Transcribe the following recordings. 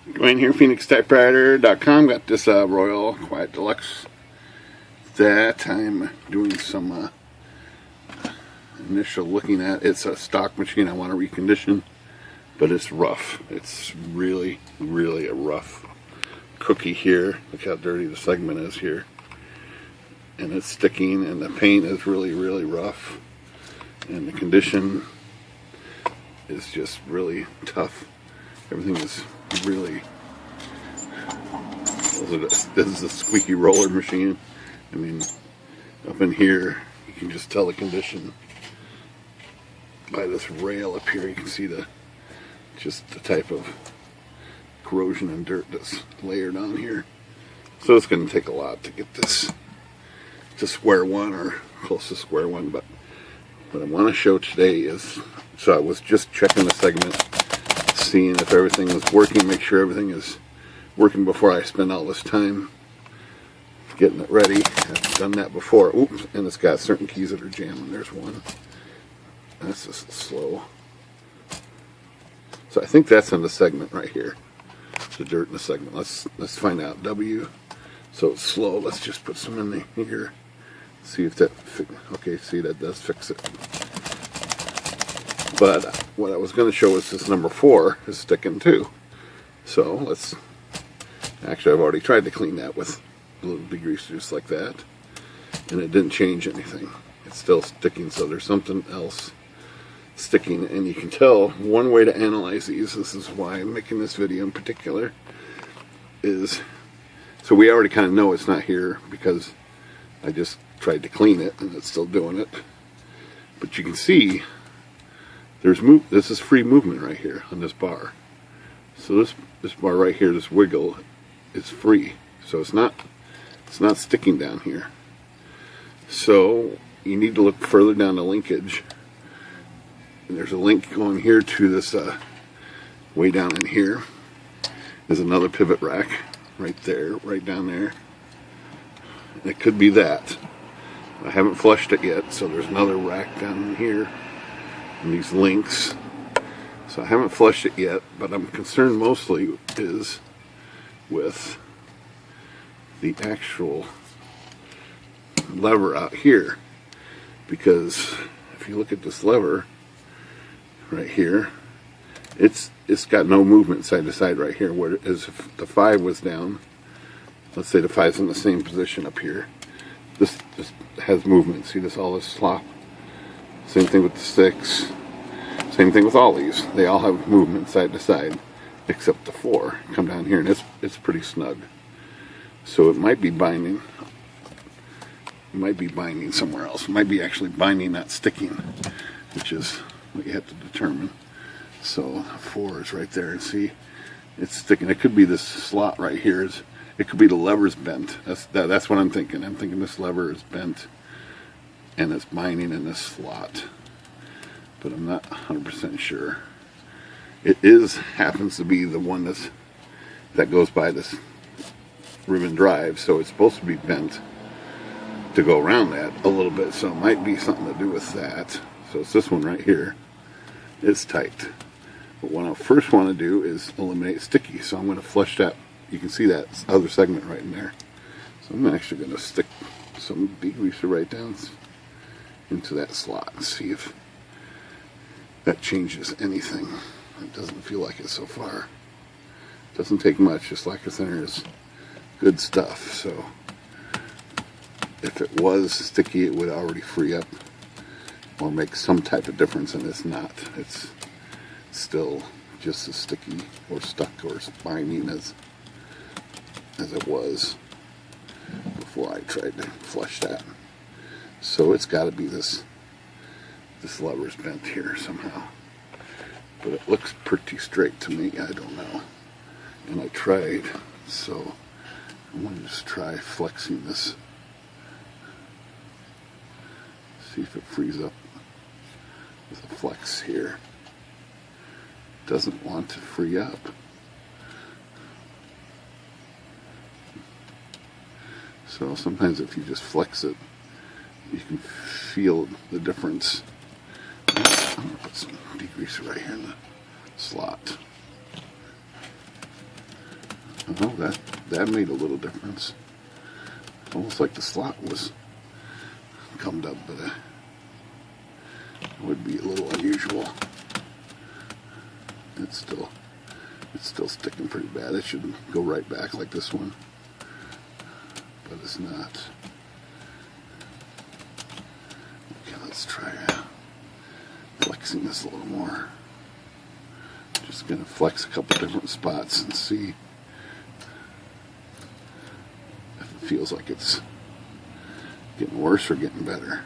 Dwayne here, PhoenixTypewriter.com. Got this Royal Quiet Deluxe that I'm doing some initial looking at. It's a stock machine I want to recondition, but it's rough. It's really a rough cookie here. Look how dirty the segment is here. And it's sticking, and the paint is really rough. And the condition is just really tough. Everything is really... This is a squeaky roller machine. I mean, up in here, you can just tell the condition by this rail up here. You can see just the type of corrosion and dirt that's layered on here. So it's going to take a lot to get this to square one or close to square one. But what I want to show today is, so I was just checking the segment, seeing if everything was working, make sure everything is working before I spend all this time getting it ready. I've done that before. Oops, and it's got certain keys that are jamming. There's one. That's just slow. So I think that's on the segment right here. The dirt in the segment. Let's find out. W. So it's slow. Let's just put some in here. See if that. Okay, see, that does fix it. But what I was going to show is this number 4 is sticking too. So let's. Actually, I've already tried to clean that with a little degreaser just like that, and it didn't change anything. It's still sticking, so there's something else sticking, and you can tell one way to analyze these, this is why I'm making this video in particular, is so we already kind of know it's not here because I just tried to clean it and it's still doing it. But you can see this is free movement right here on this bar. So this bar right here, this wiggle, is free. So it's not sticking down here. So you need to look further down the linkage. And there's a link going here to this way down in here. There's another pivot rack right there, right down there. It could be that. I haven't flushed it yet, so there's another rack down in here. And these links. So I haven't flushed it yet, but I'm concerned mostly is with the actual lever out here, because if you look at this lever right here, it's got no movement side to side right here. Whereas if the 5 was down, let's say the 5's in the same position up here, this has movement. See this, all this slop. Same thing with the 6. Same thing with all these. They all have movement side to side, except the 4. Come down here and it's pretty snug. So it might be binding. It might be binding somewhere else. It might be actually binding, not sticking, which is what you have to determine. So 4 is right there, and see, it's sticking. It could be this slot right here. It could be the lever's bent. That's what I'm thinking. I'm thinking this lever is bent, and it's binding in this slot. But I'm not 100% sure. It happens to be the one that goes by this ribbon drive, so it's supposed to be bent to go around that a little bit, so it might be something to do with that. So it's this one right here. It's tight. But what I first want to do is eliminate sticky, so I'm going to flush that. You can see that other segment right in there. So I'm actually going to stick some degreaser right down into that slot and see if that changes anything. It doesn't feel like it so far. It doesn't take much. Just lacquer thinner is good stuff. So if it was sticky, it would already free up or make some type of difference, and it's not. It's still just as sticky or stuck or binding as it was before I tried to flush that. So it's got to be this lever's bent here somehow. But it looks pretty straight to me. I don't know. And I tried, so I'm going to just try flexing this. See if it frees up with a flex here. Doesn't want to free up. So sometimes if you just flex it, you can feel the difference. I'm going to put some degreaser right here in the slot. Oh, that made a little difference. Almost like the slot was gummed up, but it would be a little unusual. It's still sticking pretty bad. It should go right back like this one, but it's not. Okay, let's try flexing this a little more. Just gonna flex a couple different spots and see if it feels like it's getting worse or getting better.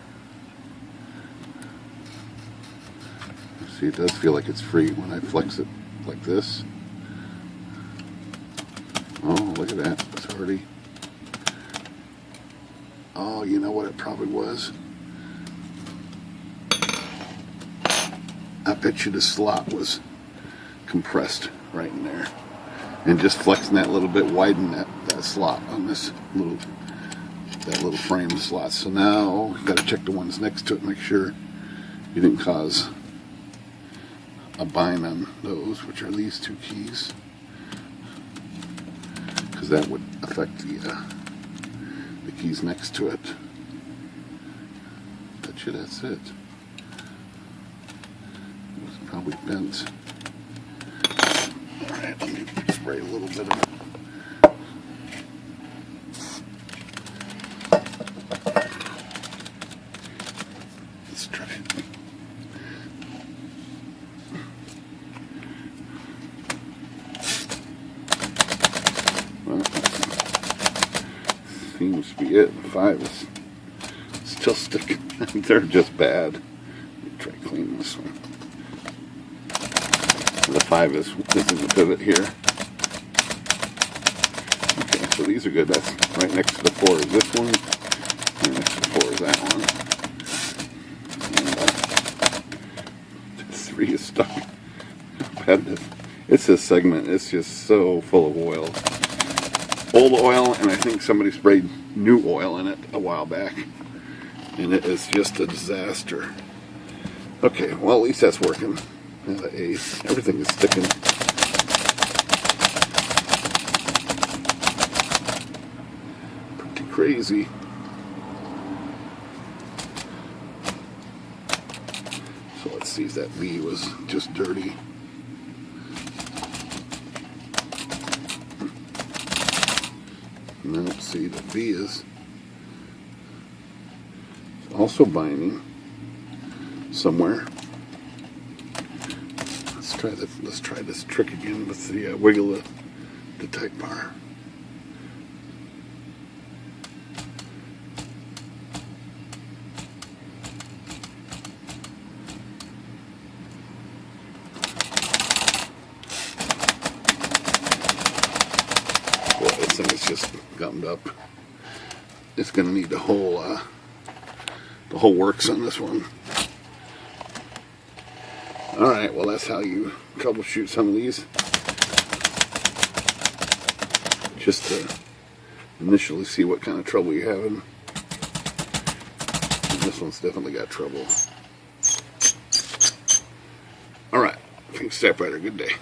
See, it does feel like it's free when I flex it like this. Oh, look at that. It's already... Oh, you know what it probably was? I bet you the slot was compressed right in there. And just flexing that little bit widened that slot on this little frame slot. So now you've got to check the ones next to it, make sure you didn't cause a bind on those, which are these two keys, because that would affect the keys next to it. Bet you that's it. It was probably bent. Alright, let me spray a little bit of it. Let's try it. Well, seems to be it. The 5 is still sticking. They're just bad. Let me try cleaning this one. The 5 is in the pivot here. Okay, so these are good. That's right next to the 4 is this one. Right next to the 4 is that one. And 3 is stuck. It's this segment. It's just so full of oil. Old oil, and I think somebody sprayed new oil in it a while back. And it is just a disaster. Okay, well, at least that's working. Everything is sticking. Pretty crazy. So let's see if that V was just dirty. No, see, the V is also binding somewhere. Let's try this trick again with the wiggle the type bar. Boy, this thing is just gummed up. It's going to need the whole works on this one. Alright, well, that's how you troubleshoot some of these. Just to initially see what kind of trouble you're having. And this one's definitely got trouble. Alright, thanks, Typewriter. Good day.